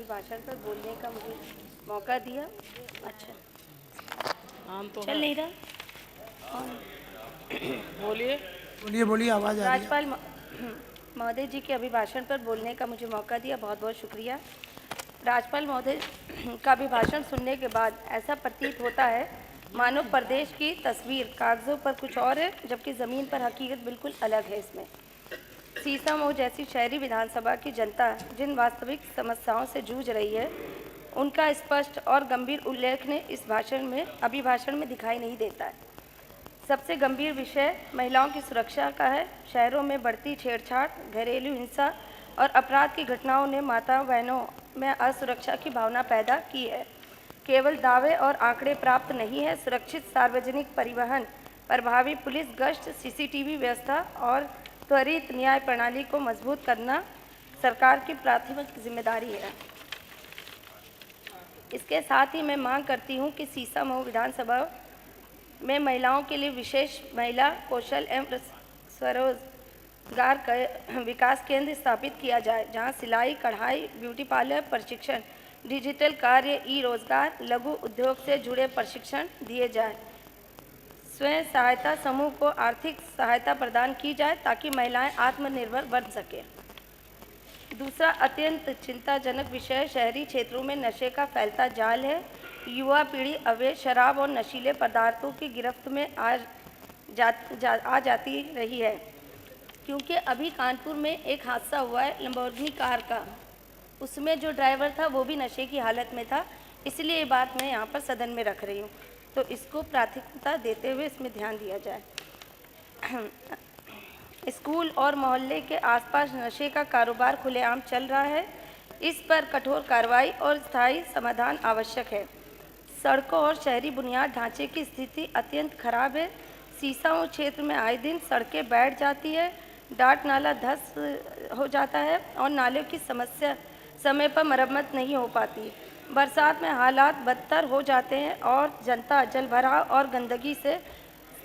अभिभाषण पर बोलने का मुझे मौका दिया। अच्छा, तो चल नहीं रहा। बोलिए बोलिए बोलिए, आवाज़ आ रही है। राज्यपाल महोदय जी के अभिभाषण पर बोलने का मुझे मौका दिया, बहुत बहुत शुक्रिया। राज्यपाल महोदय का अभिभाषण सुनने के बाद ऐसा प्रतीत होता है मानो प्रदेश की तस्वीर कागजों पर कुछ और है, जबकि ज़मीन पर हकीकत बिल्कुल अलग है। इसमें सीसामऊ जैसी शहरी विधानसभा की जनता जिन वास्तविक समस्याओं से जूझ रही है, उनका स्पष्ट और गंभीर उल्लेख इस अभिभाषण में दिखाई नहीं देता है। सबसे गंभीर विषय महिलाओं की सुरक्षा का है। शहरों में बढ़ती छेड़छाड़, घरेलू हिंसा और अपराध की घटनाओं ने माताओं बहनों में असुरक्षा की भावना पैदा की है। केवल दावे और आंकड़े प्राप्त नहीं है। सुरक्षित सार्वजनिक परिवहन, प्रभावी पुलिस गश्त, सीसीटीवी व्यवस्था और त्वरित न्याय प्रणाली को मजबूत करना सरकार की प्राथमिक जिम्मेदारी है। इसके साथ ही मैं मांग करती हूं कि सीसामऊ विधानसभा में महिलाओं के लिए विशेष महिला कौशल एवं स्वरोजगार विकास केंद्र स्थापित किया जाए, जहां सिलाई, कढ़ाई, ब्यूटी पार्लर प्रशिक्षण, डिजिटल कार्य, ई रोजगार, लघु उद्योग से जुड़े प्रशिक्षण दिए जाए। स्वयं सहायता समूह को आर्थिक सहायता प्रदान की जाए ताकि महिलाएं आत्मनिर्भर बन सकें। दूसरा अत्यंत चिंताजनक विषय शहरी क्षेत्रों में नशे का फैलता जाल है। युवा पीढ़ी अवैध शराब और नशीले पदार्थों की गिरफ्त में आ जाती रही है, क्योंकि अभी कानपुर में एक हादसा हुआ है लंबोर्गिनी कार का। उसमें जो ड्राइवर था वो भी नशे की हालत में था। इसलिए ये बात मैं यहाँ पर सदन में रख रही हूँ, तो इसको प्राथमिकता देते हुए इसमें ध्यान दिया जाए। स्कूल और मोहल्ले के आसपास नशे का कारोबार खुलेआम चल रहा है। इस पर कठोर कार्रवाई और स्थायी समाधान आवश्यक है। सड़कों और शहरी बुनियाद ढांचे की स्थिति अत्यंत खराब है। सीसामऊ क्षेत्र में आए दिन सड़कें बैठ जाती है, डाट नाला ध्वस्त हो जाता है और नालों की समस्या समय पर मरम्मत नहीं हो पाती। बरसात में हालात बदतर हो जाते हैं और जनता जलभराव और गंदगी से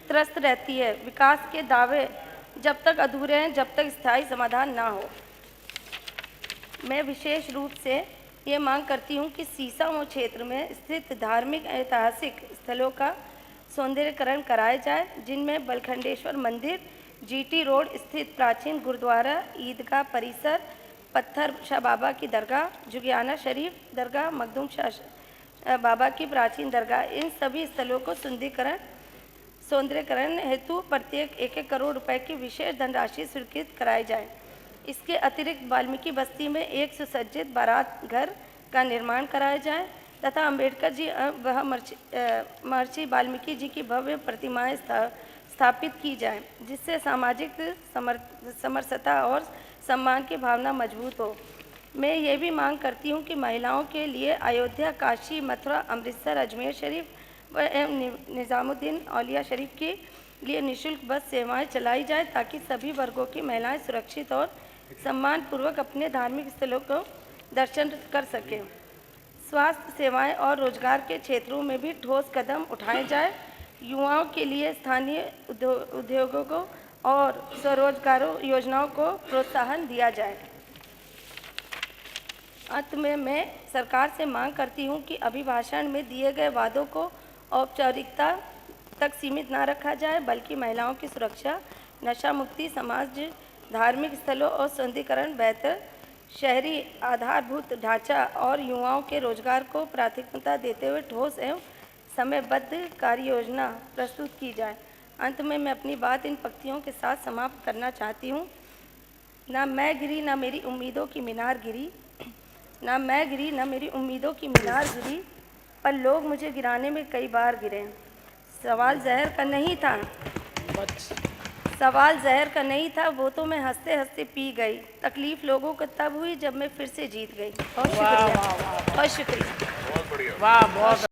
त्रस्त रहती है। विकास के दावे जब तक अधूरे हैं, जब तक स्थायी समाधान ना हो। मैं विशेष रूप से ये मांग करती हूँ कि सीसामऊ क्षेत्र में स्थित धार्मिक ऐतिहासिक स्थलों का सौंदर्यीकरण कराया जाए, जिनमें बलखंडेश्वर मंदिर, जीटी रोड स्थित प्राचीन गुरुद्वारा, ईदगाह परिसर, पत्थर शाह बाबा की दरगाह, जुगियाना शरीफ दरगाह, मखदूम शाह बाबा की प्राचीन दरगाह, इन सभी स्थलों को सौंदर्यीकरण हेतु प्रत्येक 1-1 करोड़ रुपए की विशेष धनराशि स्वीकृत कराई जाए। इसके अतिरिक्त वाल्मीकि बस्ती में एक सुसज्जित बारात घर का निर्माण कराया जाए तथा अम्बेडकर जी व महर्षि वाल्मीकि जी की भव्य प्रतिमाएं स्थापित की जाए, जिससे सामाजिक समरसता और सम्मान की भावना मजबूत हो। मैं ये भी मांग करती हूँ कि महिलाओं के लिए अयोध्या, काशी, मथुरा, अमृतसर, अजमेर शरीफ व निज़ामुद्दीन औलिया शरीफ के लिए निःशुल्क बस सेवाएं चलाई जाए, ताकि सभी वर्गों की महिलाएं सुरक्षित और सम्मानपूर्वक अपने धार्मिक स्थलों को दर्शन कर सकें। स्वास्थ्य सेवाएं और रोजगार के क्षेत्रों में भी ठोस कदम उठाए जाए। युवाओं के लिए स्थानीय उद्योगों को और स्वरोजगार योजनाओं को प्रोत्साहन दिया जाए। अंत में मैं सरकार से मांग करती हूं कि अभिभाषण में दिए गए वादों को औपचारिकता तक सीमित न रखा जाए, बल्कि महिलाओं की सुरक्षा, नशा मुक्ति समाज, धार्मिक स्थलों और सौंदर्यीकरण, बेहतर शहरी आधारभूत ढांचा और युवाओं के रोजगार को प्राथमिकता देते हुए ठोस एवं समयबद्ध कार्य योजना प्रस्तुत की जाए। अंत में मैं अपनी बात इन पंक्तियों के साथ समाप्त करना चाहती हूँ। ना मैं गिरी ना मेरी उम्मीदों की मीनार गिरी, ना मैं गिरी ना मेरी उम्मीदों की मीनार गिरी, पर लोग मुझे गिराने में कई बार गिरे। सवाल जहर का नहीं था, सवाल जहर का नहीं था, वो तो मैं हंसते हंसते पी गई। तकलीफ लोगों को तब हुई जब मैं फिर से जीत गई। बहुत शुक्रिया, बहुत शुक्रिया। वाह, बहुत